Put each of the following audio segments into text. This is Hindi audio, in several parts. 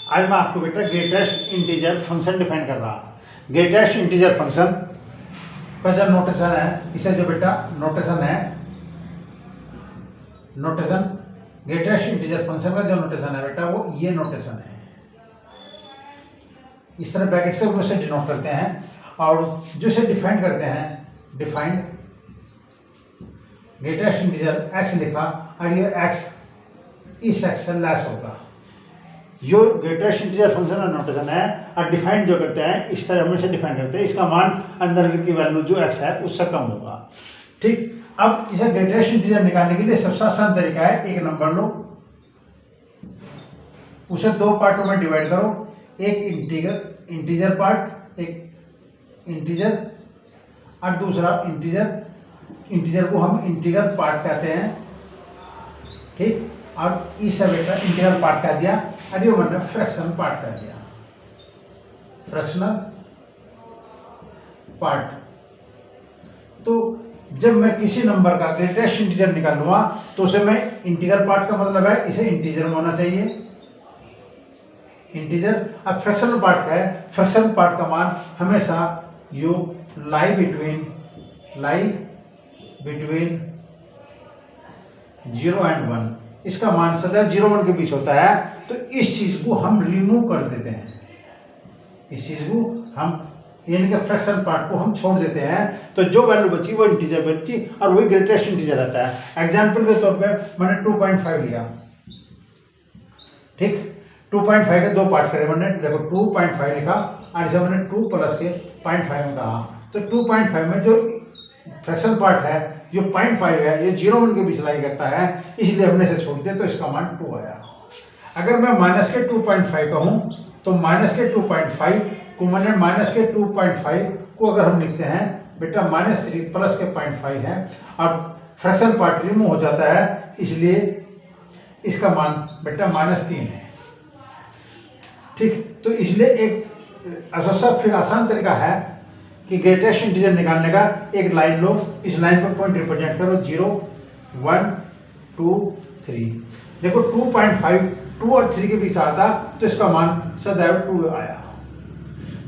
आज मैं आपको बेटा ग्रेटेस्ट इंटीजर फंक्शन डिफाइन कर रहा। ग्रेटेस्ट इंटीजर फंक्शन का जो नोटेशन है, इसे जो बेटा नोटेशन है, नोटेशन ग्रेटेस्ट इंटीजर फंक्शन का जो नोटेशन है बेटा वो ये नोटेशन है। इस तरह ब्रैकेट से उसे डिनोट करते हैं और जो इसे डिफाइन करते हैं, डिफाइंड ग्रेटेस्ट इंटीजर x लिखा और ये x इस x से लेस होगा। जो ग्रेटेस्ट इंटीजर फंक्शन का नोटेशन है और डिफाइन जो करते हैं इस तरह हम इसे डिफाइन करते हैं, इसका मान अंदर की वैल्यू जो x है उससे कम होगा। ठीक, अब इसे ग्रेटेस्ट इंटीजर निकालने के लिए सबसे आसान तरीका है, एक नंबर लो, उसे दो पार्टों में डिवाइड करो, एक इंटीजर पार्ट, एक इंटीजर और दूसरा इंटीजर को हम इंटीग्रल पार्ट कहते हैं। ठीक, और इस बेटा इंटीग्रल पार्ट कह दिया और ये मतलब फ्रैक्शनल पार्ट कह दिया, फ्रैक्शनल पार्ट। तो जब मैं किसी नंबर का ग्रेटेस्ट इंटीजर निकालूंगा तो उसे मैं इंटीग्रल पार्ट का मतलब है इसे इंटीजर में होना चाहिए, इंटीजर। अब फ्रैक्शनल पार्ट का है, फ्रैक्शनल पार्ट का मान हमेशा यू लाई बिटवीन 0 एंड 1, इसका मान सदैव 0 1 के बीच होता है। तो इस चीज को हम रिमूव कर देते हैं, इस चीज को हम यानी कि फ्रैक्शन पार्ट को हम छोड़ देते हैं। तो जो वैल्यू बची वो इंटीजर बची और वही ग्रेटेस्ट इंटीजर रहता है। एग्जाम्पल के तौर पे मैंने 2.5 लिया। ठीक, 2.5 के दो पार्ट करे मैंने, देखो 2.5 लिखा और इसे मैंने 2 प्लस के 0.5 में कहा। तो 2.5 में जो फ्रैक्शन पार्ट है जो 0.5 है ये 0 1 के बीच लाई करता है, इसलिए हमने इसे छोड़ दिया तो इसका मान 2 आया। अगर मैं माइनस के 2.5 कहूँ तो माइनस के 2.5 को मैंने माइनस के 2.5 को अगर हम लिखते हैं बेटा -3 प्लस के 0.5 है और फ्रैक्शन पार्ट रिमूव हो जाता है, इसलिए इसका मान बेटा -3 है। ठीक, तो इसलिए एक फिर आसान तरीका है कि ग्रेटेस्ट इंटीजर निकालने का, एक लाइन लो, इस लाइन पर पॉइंट रिप्रेजेंट करो 0 1 2 3। देखो 2.5 2 और 3 के बीच आता तो इसका मान सदैव 2 आया।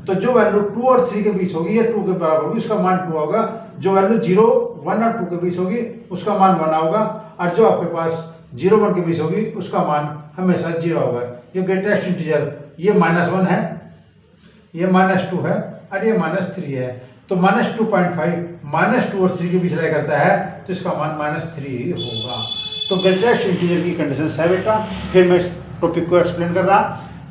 तो जो वैल्यू 2 और 3 के बीच होगी या 2 के बराबर होगी उसका मान 2 होगा। जो वैल्यू 0 1 और 2 के बीच होगी उसका मान 1 होगा और जो आपके पास 0 1 के बीच होगी उसका मान हमेशा 0 होगा। ये ग्रेटेस्ट इंटीजर ये -1 है, ये -2 है और ये -3 है। तो -2.5 -2 और 3 के बीच रह करता है तो इसका मान -3 होगा। तो ग्रेटेस्ट इंटीजर की कंडीशन है बेटा। फिर मैं इस टॉपिक को एक्सप्लेन कर रहा।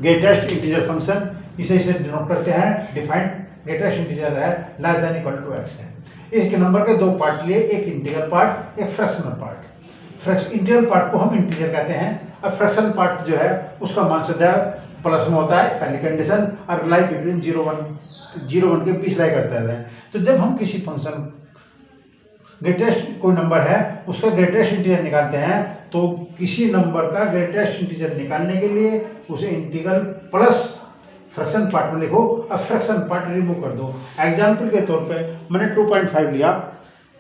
ग्रेटेस्ट इंटीजर फंक्शन इसे डिनोट करते हैं, डिफाइंड ग्रेटेस्ट इंटीजर है less than equal to x है। एक नंबर के दो पार्ट लिए, एक इंटीग्रल पार्ट एक फ्रैक्शनल पार्ट। इंटीग्रल पार्ट को हम इंटीजर कहते हैं और फ्रैक्शनल पार्ट जो है उसका मान सदैव प्लस में होता है, पहली कंडीशन, और लाई बिटवीन 0 1 के बीच लाई करता है। तो जब हम किसी फंक्शन ग्रेटेस्ट कोई नंबर है उसका ग्रेटेस्ट इंटीजर निकालते हैं तो किसी नंबर का ग्रेटेस्ट इंटीजर निकालने के लिए उसे इंटीग्रल प्लस फ्रैक्शन पार्ट में लिखो और फ्रैक्शन पार्ट रिमूव कर दो। एग्जाम्पल के तौर पे मैंने 2.5 लिया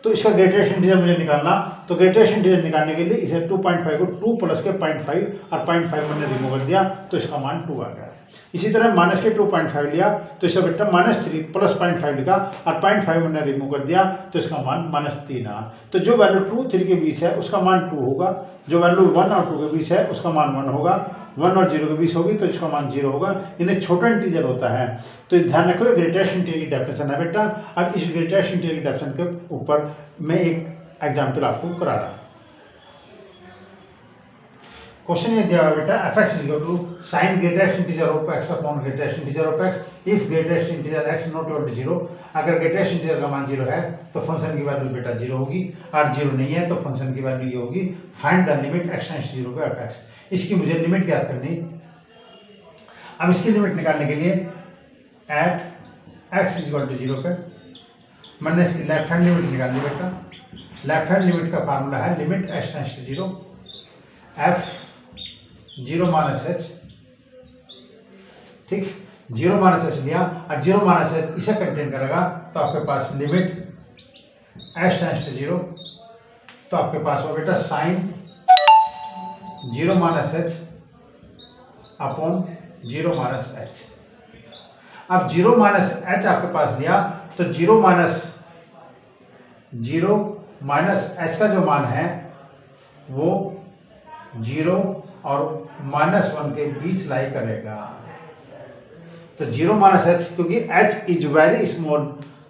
तो इसका ग्रेटेस्ट इंटीजर मुझे निकालना, तो ग्रेटेस्ट इंटीजर निकालने के लिए इसे 2.5 को 2 प्लस के 0.5 और 0.5 मैंने रिमूव कर दिया तो इसका मान 2 आ गया। इसी तरह माइनस के 2.5 लिया तो इसका बेटा -3 प्लस 0.5 लिखा और 0.5 मैंने रिमूव कर दिया तो इसका मान -3 आ। तो जो वैल्यू 2 3 के बीच है उसका मान 2 होगा, जो वैल्यू 1 और 2 के बीच है उसका मान 1 होगा, 1 और 0 के बीच होगी तो इसका मान 0 होगा। इन्हें छोटा इंटीजर होता है। तो ध्यान रखो ग्रेटेस्ट इंटीजर की डेफिनेशन है बेटा। अब इस ग्रेटेस्ट इंटीजर की डेफिनेशन के ऊपर मैं एक एग्जाम्पल आपको करा रहा। क्वेश्चन ये दिया बेटा f(x) = sin greatest integer of x upon greatest integer of x if greatest integer x not equal to 0। अगर ग्रेटेस्ट इंटीजर का मान 0 है तो फंक्शन की वैल्यू बेटा 0 होगी और 0 नहीं है तो फंक्शन की वैल्यू ये होगी। फाइंड द लिमिट x → 0 पे f(x)। इसकी मुझे लिमिट ज्ञात करनी। अब इसकी लिमिट निकालने के लिए एट x = 0 पे मैंने इसकी लेफ्ट हैंड लिमिट निकाली बेटा। लेफ्ट हैंड लिमिट का फार्मूला है लिमिट x → 0 f 0 - h। ठीक, 0 - h लिया और 0 - h इसे कंटेन करेगा तो आपके पास लिमिट h → 0 तो आपके पास हो बेटा sin 0 - h upon zero minus H. अब जीरो माइनस एच आपके पास लिया तो जीरो माइनस एच का जो मान है वो जीरो और -1 के बीच लाई करेगा। तो जीरो माइनस एच, क्योंकि H is very small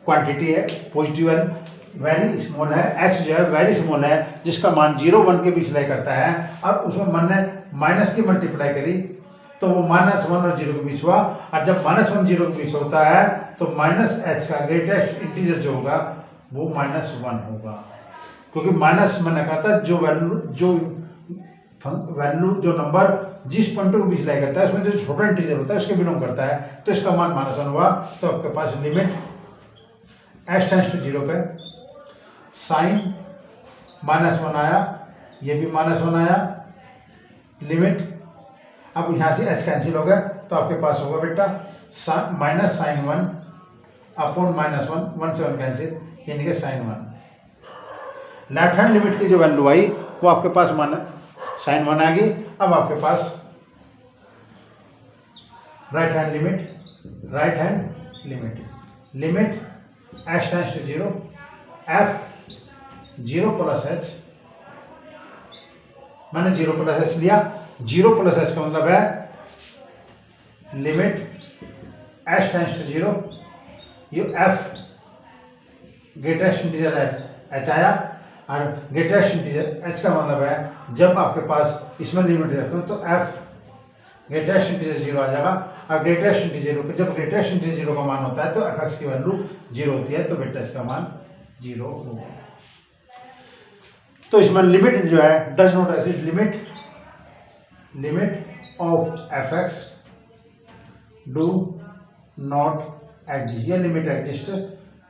quantity है, पॉजिटिव वेरी स्मॉल है, एच जो है वेरी स्मॉल है, जिसका मान 0-1 के बीच लाई करता है। और उसमें मन ने माइनस की मल्टीप्लाई करी तो वो -1 और 0 के बीच हुआ। और जब -1 0 के बीच होता है तो माइनस एच का ग्रेटेस्ट इंटीजर जो होगा वो -1 होगा, क्योंकि माइनस मैंने कहा था जो वैल्यू जो नंबर जिस पॉइंटों के बीच लाई करता है उसमें जो छोटा इंटीजर होता है उसके बिलोंग करता है, तो इसका मान -1 हुआ। तो आपके पास लिमिट h टेंड्स टू 0 पे साइन -1 आया, ये भी -1 आया, लिमिट। अब यहाँ से h कैंसिल हो गया तो आपके पास होगा बेटा माइनस साइन 1 अपॉन -1, 1 से 1 कैंसिल, यानी कि साइन 1। लेफ्ट हैंड लिमिट की जो वैल्यू आई वो आपके पास साइन 1 आ गई। अब आपके पास right hand limit h tends to 0 f 0 plus h, मैंने 0 प्लस h लिया। 0 प्लस h का मतलब है लिमिट h टेंड्स टू 0, ये f ग्रेटेस्ट इंटीजर h आया, और ग्रेटेस्ट इंटीजर h का मतलब है जब आपके पास इसमें लिमिट रखो तो f ग्रेटेस्ट इंटीजर 0 आ जाएगा। और ग्रेटेस्ट इंटीजर पे जब ग्रेटेस्ट इंटीजर 0 का मान होता है तो fx की वैल्यू 0 होती है, तो बेटा इसका मान 0 होगा। तो इसमें लिमिट जो है does not exist, limit of fx do not exist, ये लिमिट एग्जिस्ट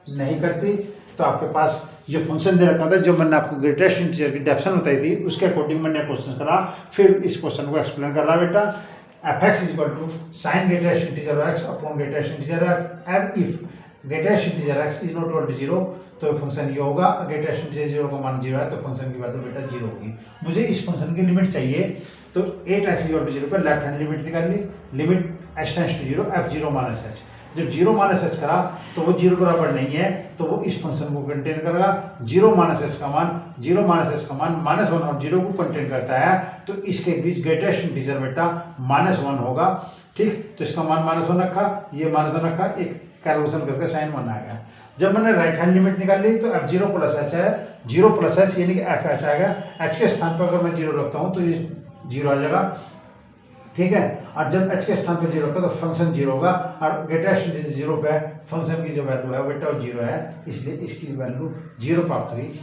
नहीं करती। तो आपके पास ये फंक्शन दे रखा था जो मैंने आपको ग्रेटेस्ट इंटीजर की डेफिनेशन बताई थी, उसके अकॉर्डिंग मैंने क्वेश्चन करा, फिर इस क्वेश्चन को एक्सप्लेन कर रहा बेटा। fx equal to sine greatest integer x upon greatest integer x, and if greatest integer x is not equal to 0 तो फंक्शन ये होगा, ग्रेटेस्ट इंटीजर 0 का मान 0 है तो फंक्शन की वैल्यू बेटा 0 होगी। मुझे इस फंक्शन की लिमिट चाहिए तो 8x इक्वल टू 0 पर लेफ्ट हैंड लिमिट निकाल ली, limit h tends to 0 f 0 minus h। जब 0 माइनस h करा तो वो 0 बराबर नहीं है, तो वो इस फंक्शन को कंटेन करेगा। 0 माइनस h का मान -1 और 0 को कंटेन करता है, तो इसके बीच ग्रेटेस्ट इंटीजर बेटा -1 होगा। ठीक, तो इसका मान -1 रखा, ये -1 रखा, एक कैलकुलेशन करके साइन 1 आ गया। जब मैंने राइट हैंड लिमिट निकाली तो f 0 प्लस h है, 0 प्लस h यानी कि f h आएगा। h के स्थान पर अगर मैं 0 रखता हूँ तो ये 0 आ जाएगा, ठीक है। और जब h के स्थान पर 0 रखा तो फंक्शन 0 होगा, और ग्रेटेस्ट इंटीजर 0 पे फंक्शन की जो वैल्यू है बेटा वो 0 है, इसलिए इसकी वैल्यू 0 प्राप्त हुई।